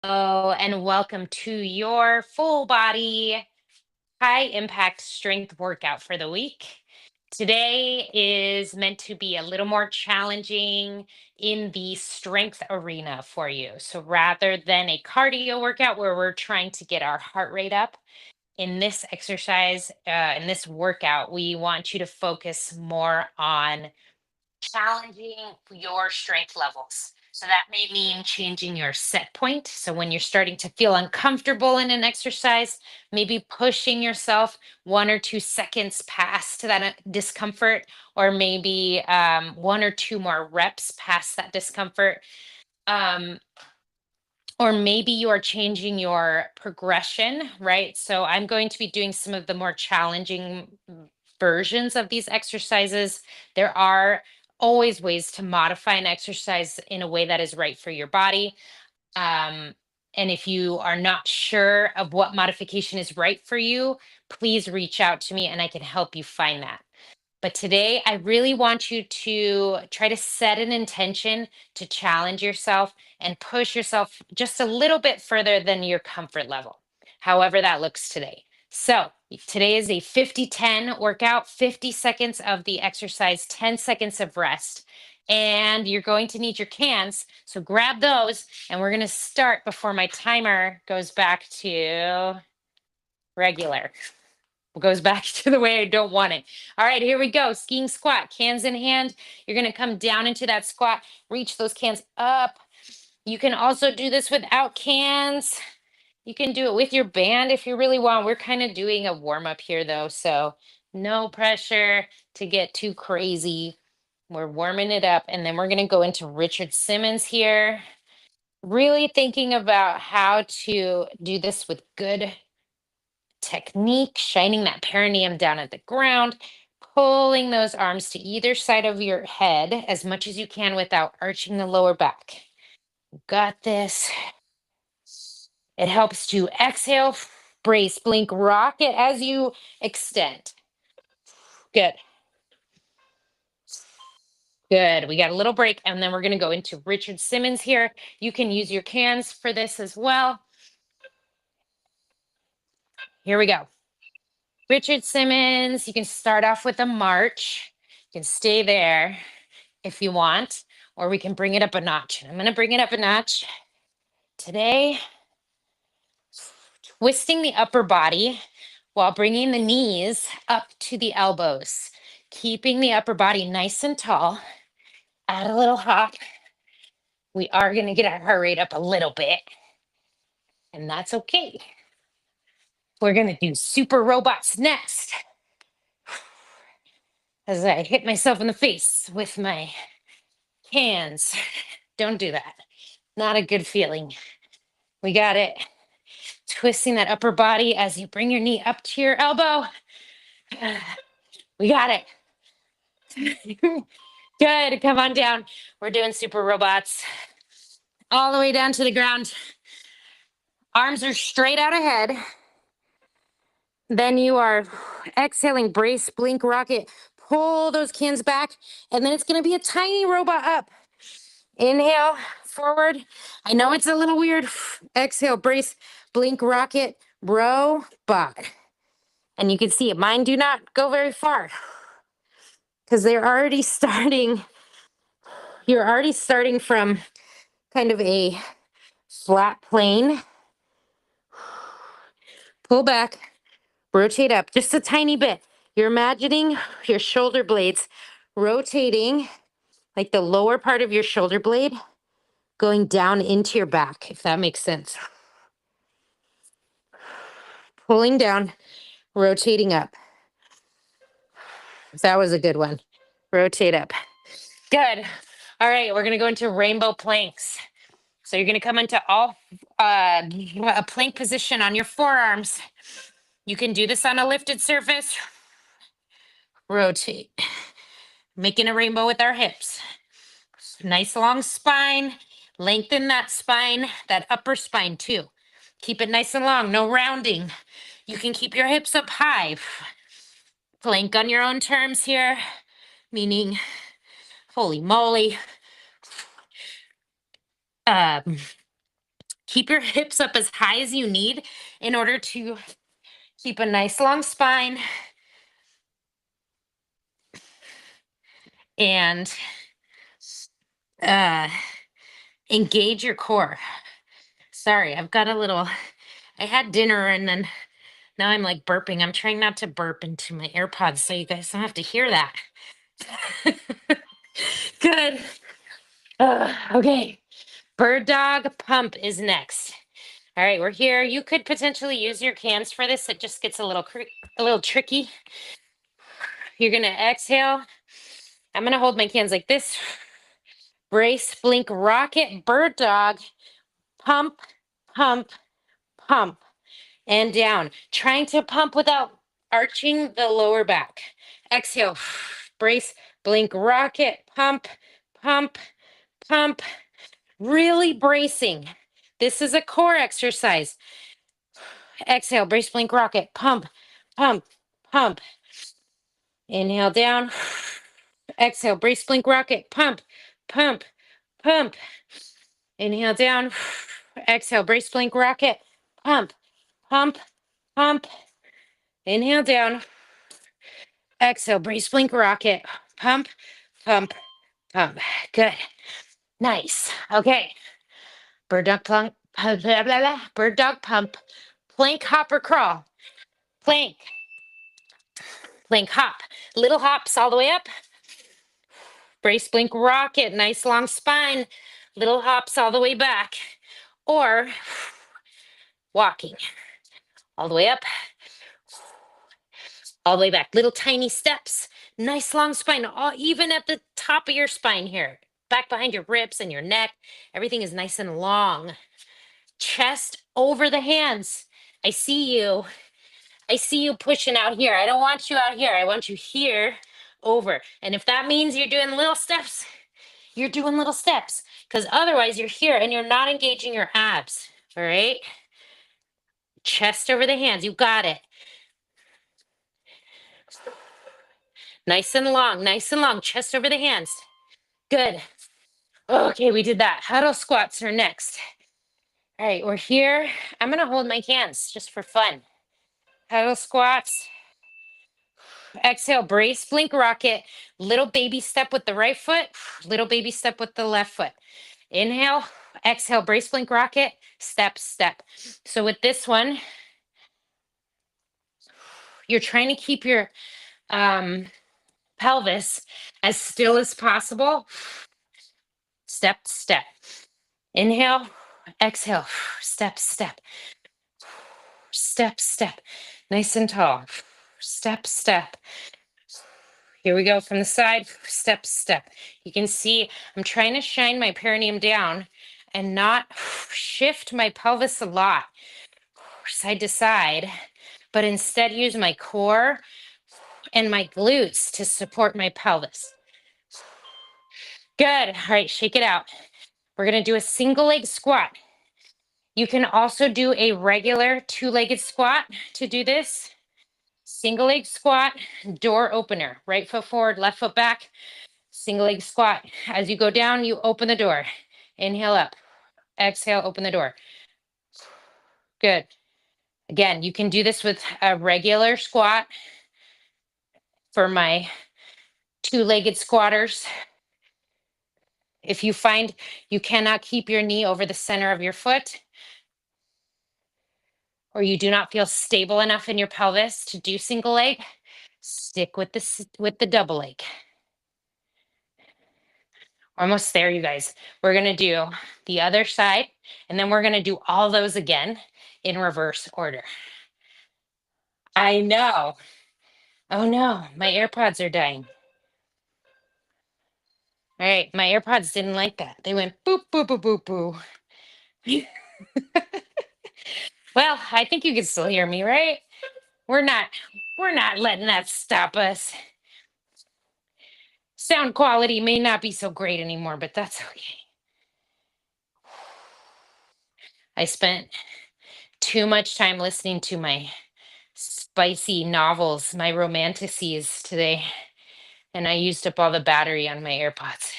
Hello, and welcome to your full body high impact strength workout for the week. Today is meant to be a little more challenging in the strength arena for you. So rather than a cardio workout where we're trying to get our heart rate up, in this exercise, in this workout, we want you to focus more on challenging your strength levels. So that may mean changing your set point. So when you're starting to feel uncomfortable in an exercise, maybe pushing yourself 1 or 2 seconds past that discomfort, or maybe 1 or 2 more reps past that discomfort. Um, or maybe you are changing your progression, right? So I'm going to be doing some of the more challenging versions of these exercises. There are always ways to modify an exercise in a way that is right for your body. Um, and if you are not sure of what modification is right for you, please reach out to me and I can help you find that. But today, I really want you to try to set an intention to challenge yourself and push yourself just a little bit further than your comfort level, however that looks today. So, today is a 50-10 workout, 50 seconds of the exercise, 10 seconds of rest. And you're going to need your cans. So, grab those. And we're going to start before my timer goes back to regular, goes back to the way I don't want it. All right, here we go. Skiing squat, cans in hand. You're going to come down into that squat, reach those cans up. You can also do this without cans. You can do it with your band if you really want. We're kind of doing a warm up here though, so no pressure to get too crazy. We're warming it up, and then we're going to go into Richard Simmons here. Really thinking about how to do this with good technique, shining that perineum down at the ground, pulling those arms to either side of your head as much as you can without arching the lower back. Got this. It helps to exhale, brace, blink, rock it as you extend. Good. Good. We got a little break, and then we're going to go into Richard Simmons here. You can use your cans for this as well. Here we go. Richard Simmons, you can start off with a march. You can stay there if you want, or we can bring it up a notch. I'm going to bring it up a notch today, twisting the upper body while bringing the knees up to the elbows, keeping the upper body nice and tall. Add a little hop. We are going to get our heart rate up a little bit, and that's okay. We're going to do super robots next as I hit myself in the face with my hands. Don't do that. Not a good feeling. We got it. Twisting that upper body as you bring your knee up to your elbow. We got it. Good. Come on down. We're doing super robots. All the way down to the ground. Arms are straight out ahead. Then you are exhaling, brace, blink, rocket. Pull those cans back. And then it's going to be a tiny robot up. Inhale, forward. I know it's a little weird. Exhale, brace, blink, rocket, robot. And you can see it. Mine do not go very far because they're already starting. You're already starting from kind of a flat plane. Pull back, rotate up just a tiny bit. You're imagining your shoulder blades rotating, like the lower part of your shoulder blade going down into your back, if that makes sense. Pulling down, rotating up. That was a good one. Rotate up. Good. All right, we're going to go into rainbow planks. So you're going to come into a plank position on your forearms. You can do this on a lifted surface. Rotate. Making a rainbow with our hips. Nice long spine. Lengthen that spine, that upper spine too. Keep it nice and long, no rounding. You can keep your hips up high. Plank on your own terms here, meaning, holy moly. Keep your hips up as high as you need in order to keep a nice long spine and uh, engage your core. Sorry, I've got a little, I had dinner and then now I'm like burping. I'm trying not to burp into my AirPods so you guys don't have to hear that. Good. Okay. Bird dog pump is next. All right, we're here. You could potentially use your cans for this. It just gets a little tricky. You're gonna exhale. I'm gonna hold my cans like this. Brace, blink, rocket, bird dog, pump, pump, pump, and down. Trying to pump without arching the lower back. Exhale, brace, blink, rocket, pump, pump, pump. Really bracing. This is a core exercise. Exhale, brace, blink, rocket, pump, pump, pump. Inhale down. Exhale, brace, blink, rocket, pump, pump, pump. Inhale down. Exhale, brace, blink, rocket, pump, pump, pump. Inhale down. Exhale, brace, blink, rocket, pump, pump, pump. Good. Nice. Okay. Bird dog pump, blah, blah, blah. Bird dog pump, plank, hop, or crawl. Plank, plank, hop. Little hops all the way up. Brace, blink, rocket. Nice long spine. Little hops all the way back. Or walking all the way up, all the way back. Little tiny steps. Nice long spine, all even at the top of your spine here. Back behind your ribs and your neck. Everything is nice and long. Chest over the hands. I see you. I see you pushing out here. I don't want you out here. I want you here over. And if that means you're doing little steps, you're doing little steps. Because otherwise you're here and you're not engaging your abs. All right. Chest over the hands. You got it. Nice and long, nice and long. Chest over the hands. Good. Okay, we did that. Huddle squats are next. All right, we're here. I'm going to hold my hands just for fun. Huddle squats. Exhale, brace, blink, rocket. Little baby step with the right foot, little baby step with the left foot. Inhale, exhale, brace, blink, rocket, step, step. So with this one, you're trying to keep your pelvis as still as possible. Step, step. Inhale, exhale, step, step, step, step. Nice and tall. Step, step. Here we go from the side, step, step. You can see I'm trying to shine my perineum down and not shift my pelvis a lot, side to side, but instead use my core and my glutes to support my pelvis. Good. All right, shake it out. We're going to do a single leg squat. You can also do a regular two-legged squat to do this. Single leg squat, door opener, right foot forward, left foot back, single leg squat. As you go down, you open the door. Inhale up, exhale, open the door. Good. Again, you can do this with a regular squat for my two-legged squatters. If you find you cannot keep your knee over the center of your foot, or you do not feel stable enough in your pelvis to do single leg, stick with the double leg. Almost there, you guys. We're gonna do the other side, and then we're gonna do all those again in reverse order. I know. Oh no, my AirPods are dying. All right, my AirPods didn't like that. They went boop, boop, boop, boop, boo. Well, I think you can still hear me, right? We're not letting that stop us. Sound quality may not be so great anymore, but that's okay. I spent too much time listening to my spicy novels, my romanticities today, and I used up all the battery on my AirPods.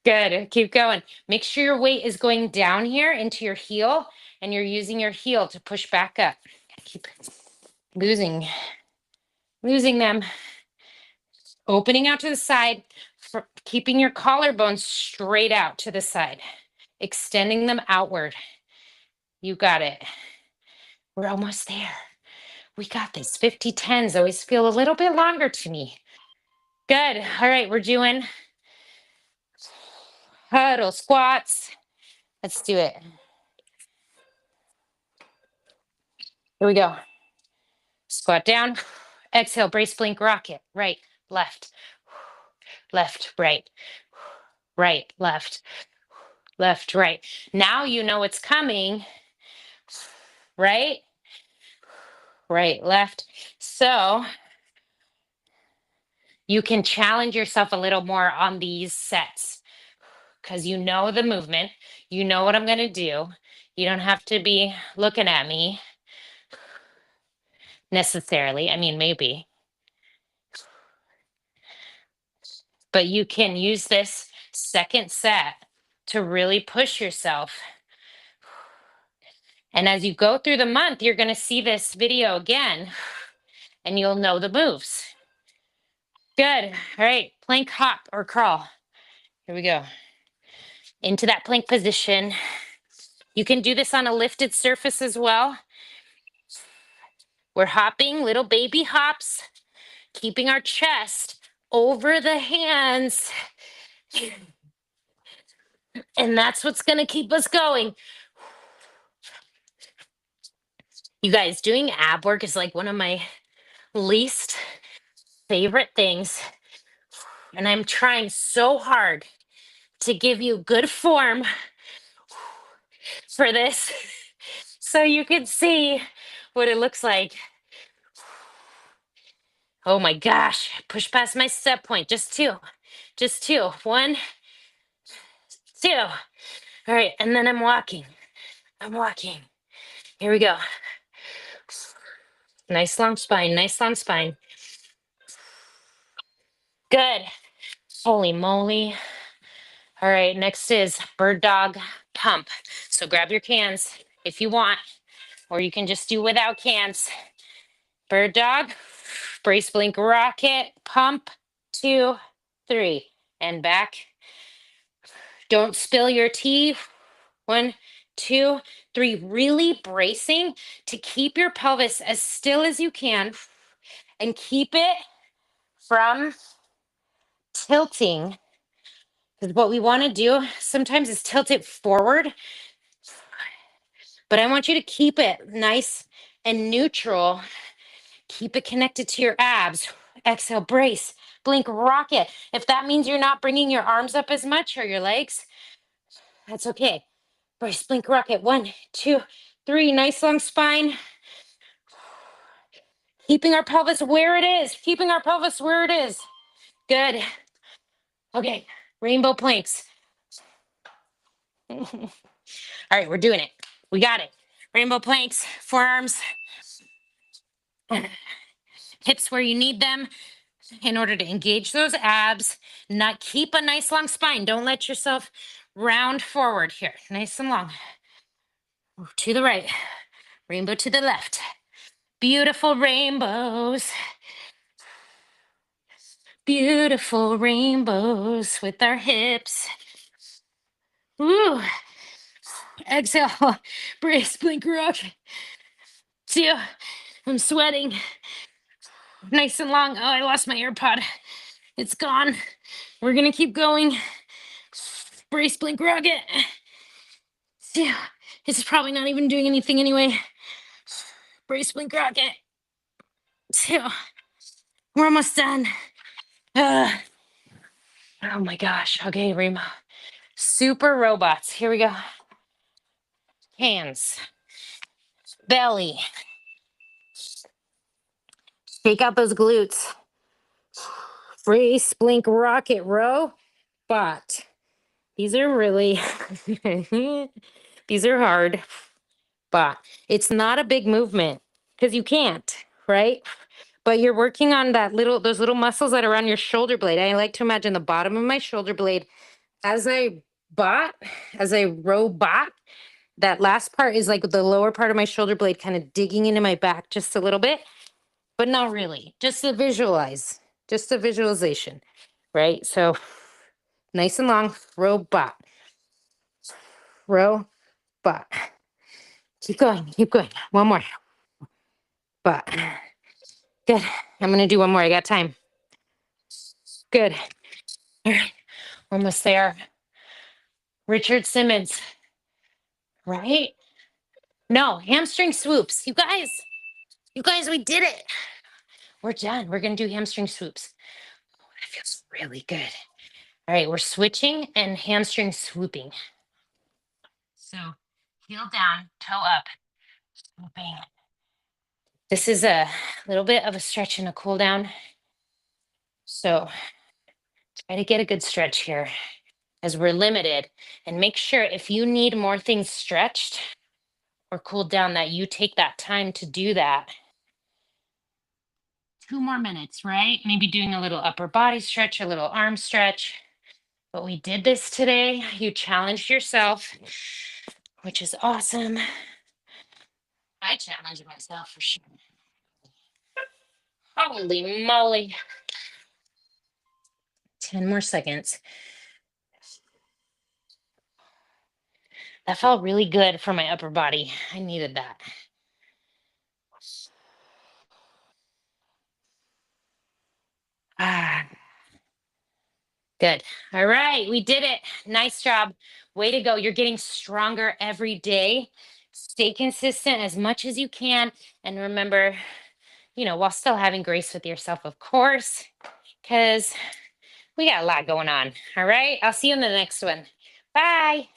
Good. Keep going. Make sure your weight is going down here into your heel and you're using your heel to push back up. Keep losing, losing them. Opening out to the side, keeping your collarbones straight out to the side, extending them outward. You got it. We're almost there. We got this. 50 10s always feel a little bit longer to me. Good. All right, we're doing huddle squats. Let's do it. Here we go. Squat down. Exhale, brace, blink, rocket. Right, left, left, right, right, left, left, right. Now you know it's coming. Right, right, left. So you can challenge yourself a little more on these sets because you know the movement. You know what I'm going to do. You don't have to be looking at me necessarily. I mean, maybe. But you can use this second set to really push yourself. And as you go through the month, you're going to see this video again and you'll know the moves. Good. All right. Plank hop or crawl. Here we go. Into that plank position. You can do this on a lifted surface as well. We're hopping little baby hops, keeping our chest over the hands. And that's what's going to keep us going. You guys, doing ab work is like one of my least favorite things. And I'm trying so hard to give you good form for this so you can see what it looks like. Oh my gosh, push past my set point. Just two. 1, 2. All right, and then I'm walking. Here we go. Nice long spine, nice long spine. Good. Holy moly. All right, next is bird dog pump. So grab your cans if you want, or you can just do without cans. Bird dog, brace, blink, rocket, pump, 2, 3, and back. Don't spill your tea. 1, 2, 3. Really bracing to keep your pelvis as still as you can and keep it from tilting. Because what we want to do sometimes is tilt it forward, but I want you to keep it nice and neutral. Keep it connected to your abs. Exhale, brace, blink, rocket. If that means you're not bringing your arms up as much or your legs, that's okay. Brace, blink, rocket. 1, 2, 3. Nice long spine. Keeping our pelvis where it is. Good. Okay, rainbow planks. All right, we're doing it. We got it. Rainbow planks, forearms, hips where you need them in order to engage those abs. Not keep a nice long spine. Don't let yourself round forward here. Nice and long. To the right, rainbow to the left. Beautiful rainbows. Beautiful rainbows with our hips. Woo. Exhale, brace, blink, rock. See, I'm sweating. Nice and long. Oh, I lost my AirPod. It's gone. We're gonna keep going. Brace, blink, rocket. See, this is probably not even doing anything anyway. Brace, blink, rocket. See, we're almost done. Oh my gosh. Okay, Rima. Super robots. Here we go. Hands, belly. Shake out those glutes. Brace, blink, rocket, row, bot. These are really, these are hard, but it's not a big movement because you can't, right? But you're working on those little muscles that are on your shoulder blade. I like to imagine the bottom of my shoulder blade as I bot, as I row bot, that last part is like the lower part of my shoulder blade kind of digging into my back just a little bit, but not really. Just to visualize, just a visualization, right? So nice and long, row bot, row bot. Keep going, keep going. One more. Bot. Good. I'm gonna do one more. I got time. Good. All right. Almost there. Richard Simmons, right? No, hamstring swoops. You guys, we did it. We're done. We're going to do hamstring swoops. Oh, that feels really good. All right, we're switching and hamstring swooping. So heel down, toe up, swooping. This is a little bit of a stretch and a cool down. So try to get a good stretch here as we're limited. And make sure if you need more things stretched or cooled down that you take that time to do that. 2 more minutes, right? Maybe doing a little upper body stretch, a little arm stretch. But we did this today. You challenged yourself, which is awesome. I challenged myself for sure. Holy moly. 10 more seconds. That felt really good for my upper body. I needed that. Ah, good. All right, we did it. Nice job. Way to go. You're getting stronger every day. Stay consistent as much as you can. And remember, while still having grace with yourself, of course, because we got a lot going on. All right. I'll see you in the next one. Bye.